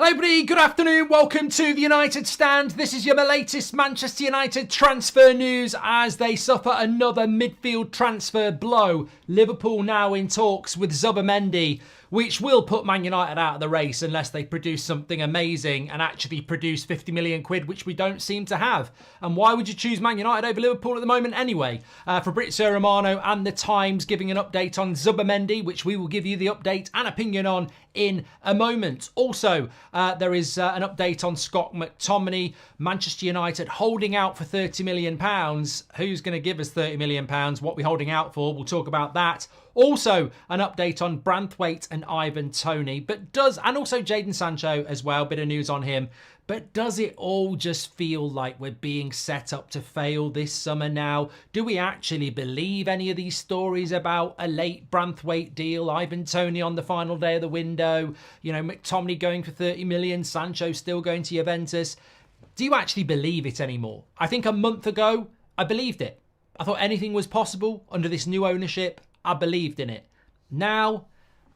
Hello everybody, good afternoon, welcome to the United Stand. This is your latest Manchester United transfer news as they suffer another midfield transfer blow. Liverpool now in talks with Zubimendi, which will put Man United out of the race unless they produce something amazing and actually produce 50 million quid, which we don't seem to have. And why would you choose Man United over Liverpool at the moment anyway? Fabrizio Romano and The Times giving an update on Zubimendi, which we will give you the update and opinion on in a moment. Also, there is an update on Scott McTominay. Manchester United holding out for £30 million. Who's going to give us £30 million? What are we holding out for? We'll talk about that. Also, an update on Branthwaite and Ivan Toney, and also Jadon Sancho as well, bit of news on him. But does it all just feel like we're being set up to fail this summer now? Do we actually believe any of these stories about a late Branthwaite deal, Ivan Toney on the final day of the window, McTominay going for 30 million, Sancho still going to Juventus? Do you actually believe it anymore? I think a month ago, I believed it. I thought anything was possible under this new ownership. I believed in it. Now,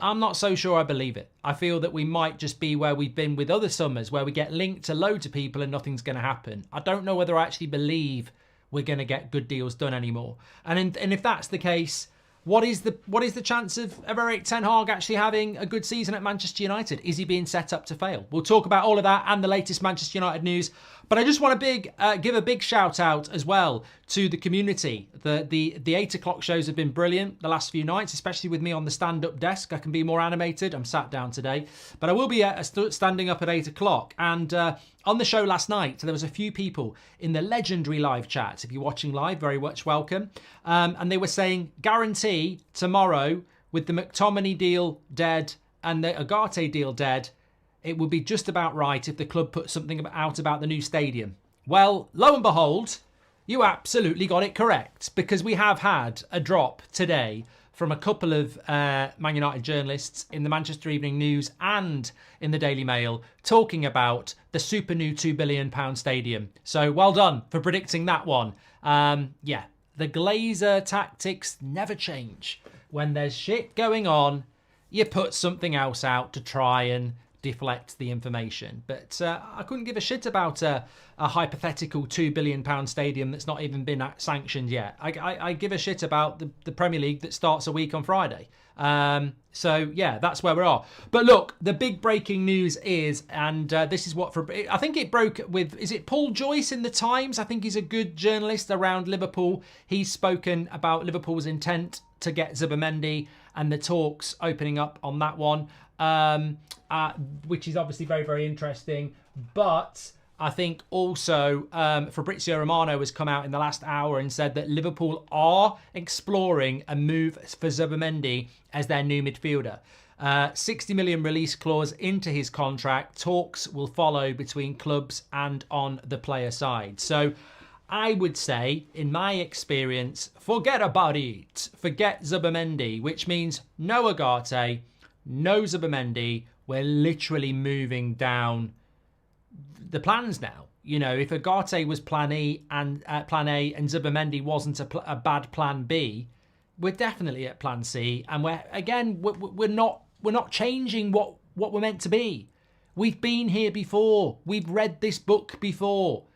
I'm not so sure I believe it. I feel that we might just be where we've been with other summers, where we get linked to loads of people and nothing's going to happen. I don't know whether I actually believe we're going to get good deals done anymore. And if that's the case, what is the chance of Erik ten Hag actually having a good season at Manchester United? Is he being set up to fail? We'll talk about all of that and the latest Manchester United news. But I just want to give a big shout out as well to the community. The 8 o'clock shows have been brilliant the last few nights, especially with me on the stand-up desk. I can be more animated. I'm sat down today. But I will be standing up at 8 o'clock. And on the show last night, there was a few people in the legendary live chat. If you're watching live, very much welcome. And they were saying, guarantee tomorrow with the McTominay deal dead and the Ugarte deal dead, it would be just about right if the club put something out about the new stadium. Well, lo and behold, you absolutely got it correct, because we have had a drop today from a couple of Man United journalists in the Manchester Evening News and in the Daily Mail talking about the super new £2 billion stadium. So well done for predicting that one. The Glazer tactics never change. When there's shit going on, you put something else out to try and deflect the information. But I couldn't give a shit about a hypothetical £2 billion stadium that's not even been sanctioned yet. I give a shit about the Premier League that starts a week on Friday. So yeah, that's where we are. But look, the big breaking news is, and this is what I think it broke with, is it Paul Joyce in The Times? I think he's a good journalist around Liverpool. He's spoken about Liverpool's intent to get Zubimendi and the talks opening up on that one. Which is obviously very, very interesting. But I think also Fabrizio Romano has come out in the last hour and said that Liverpool are exploring a move for Zubimendi as their new midfielder. 60 million release clause into his contract. Talks will follow between clubs and on the player side. So I would say, in my experience, forget about it. Forget Zubimendi, which means no Ugarte, no Zubimendi. We're literally moving down the plans now. If Ugarte was plan A and Zubimendi wasn't a bad plan B, we're definitely at plan C. And we're not changing what we're meant to be. We've been here before. We've read this book before.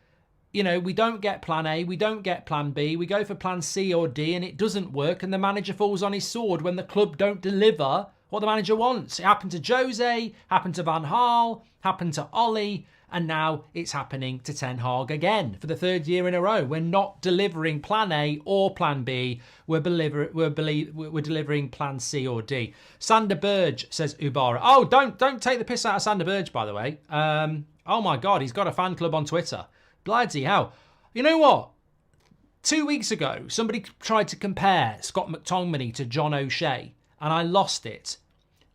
We don't get plan A, we don't get plan B, we go for plan C or D and it doesn't work, and the manager falls on his sword when the club don't deliver what the manager wants. It happened to Jose, happened to Van Gaal, happened to Ollie, and now it's happening to Ten Hag again for the third year in a row. We're not delivering plan A or plan B. We're delivering plan C or D. Sander Berge says Ubara. Oh, don't take the piss out of Sander Berge, by the way. Oh my God, he's got a fan club on Twitter. Bloody hell. You know what? 2 weeks ago, somebody tried to compare Scott McTominay to John O'Shea, and I lost it.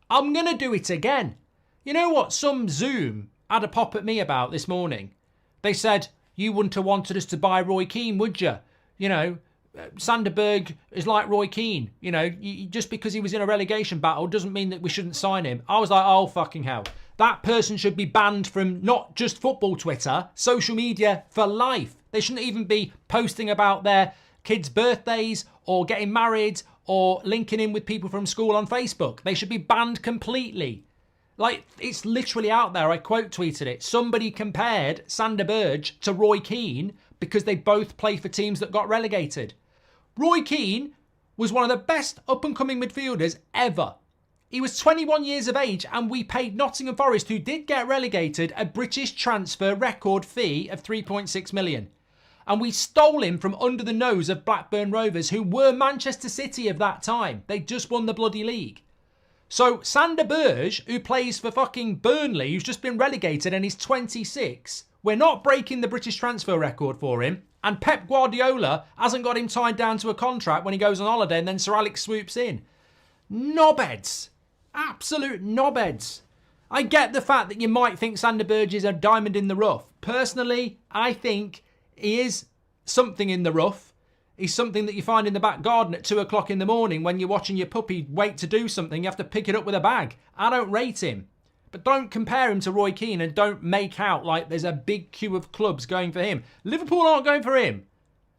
I'm going to do it again. You know what some Zoom had a pop at me about this morning? They said, you wouldn't have wanted us to buy Roy Keane, would you? Sanderberg is like Roy Keane. Just because he was in a relegation battle doesn't mean that we shouldn't sign him. I was like, oh, fucking hell. That person should be banned from not just football Twitter, social media for life. They shouldn't even be posting about their kids' birthdays or getting married or linking in with people from school on Facebook. They should be banned completely. Like, it's literally out there. I quote tweeted it. Somebody compared Sander Berge to Roy Keane because they both play for teams that got relegated. Roy Keane was one of the best up-and-coming midfielders ever. He was 21 years of age and we paid Nottingham Forest, who did get relegated, a British transfer record fee of 3.6 million. And we stole him from under the nose of Blackburn Rovers, who were Manchester City of that time. They just won the bloody league. So Sander Berge, who plays for fucking Burnley, who's just been relegated and he's 26, we're not breaking the British transfer record for him. And Pep Guardiola hasn't got him tied down to a contract when he goes on holiday and then Sir Alex swoops in. Knobheads. Absolute knobheads. I get the fact that you might think Sander Berge is a diamond in the rough. Personally, I think he is something in the rough. He's something that you find in the back garden at 2 o'clock in the morning when you're watching your puppy wait to do something. You have to pick it up with a bag. I don't rate him. But don't compare him to Roy Keane and don't make out like there's a big queue of clubs going for him. Liverpool aren't going for him.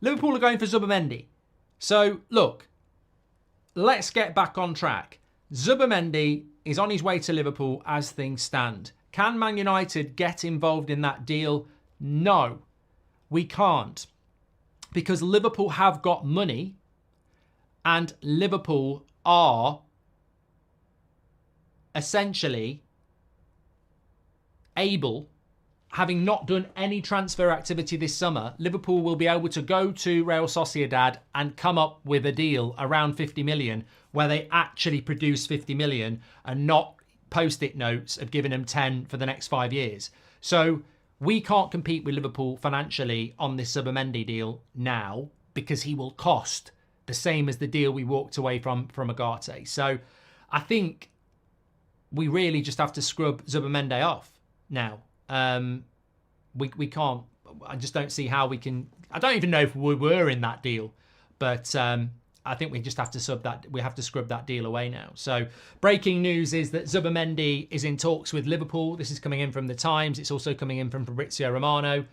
Liverpool are going for Zubimendi. So, look, let's get back on track. Zubimendi is on his way to Liverpool as things stand. Can Man United get involved in that deal? No, we can't. Because Liverpool have got money and Liverpool are essentially able, having not done any transfer activity this summer, Liverpool will be able to go to Real Sociedad and come up with a deal around 50 million where they actually produce 50 million and not post-it notes of giving them 10 for the next 5 years. So we can't compete with Liverpool financially on this Zubimendi deal now because he will cost the same as the deal we walked away from Agate. So I think we really just have to scrub Zubimendi off now. We can't. I just don't see how we can. I don't even know if we were in that deal, but I think we just have to we have to scrub that deal away now. So breaking news is that Zubimendi is in talks with Liverpool. This is coming in from the Times. It's also coming in from Fabrizio Romano,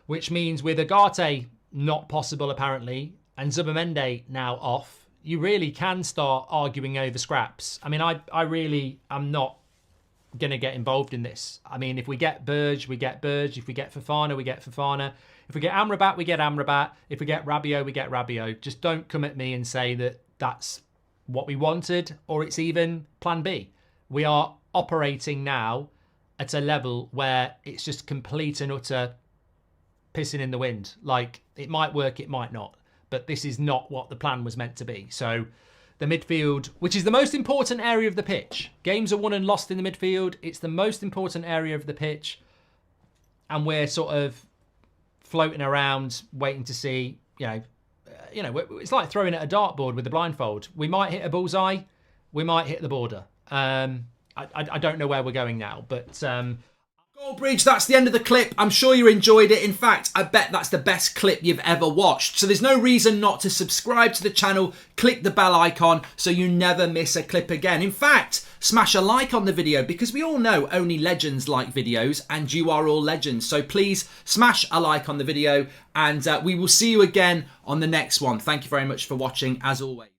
which means with Agate not possible apparently and Zubimendi now off, you really can start arguing over scraps. I mean, I really am not going to get involved in this. I mean, if we get Berge, we get Berge. If we get Fofana, we get Fofana. If we get Amrabat, we get Amrabat. If we get Rabiot, we get Rabiot. Just don't come at me and say that that's what we wanted or it's even plan B. We are operating now at a level where it's just complete and utter pissing in the wind. Like, it might work, it might not. But this is not what the plan was meant to be. So the midfield, which is the most important area of the pitch. Games are won and lost in the midfield. It's the most important area of the pitch. And we're sort of floating around, waiting to see, it's like throwing at a dartboard with a blindfold. We might hit a bullseye. We might hit the border. I don't know where we're going now, but Goldbridge, that's the end of the clip. I'm sure you enjoyed it. In fact, I bet that's the best clip you've ever watched. So there's no reason not to subscribe to the channel, click the bell icon so you never miss a clip again. In fact, smash a like on the video because we all know only legends like videos and you are all legends. So please smash a like on the video and we will see you again on the next one. Thank you very much for watching as always.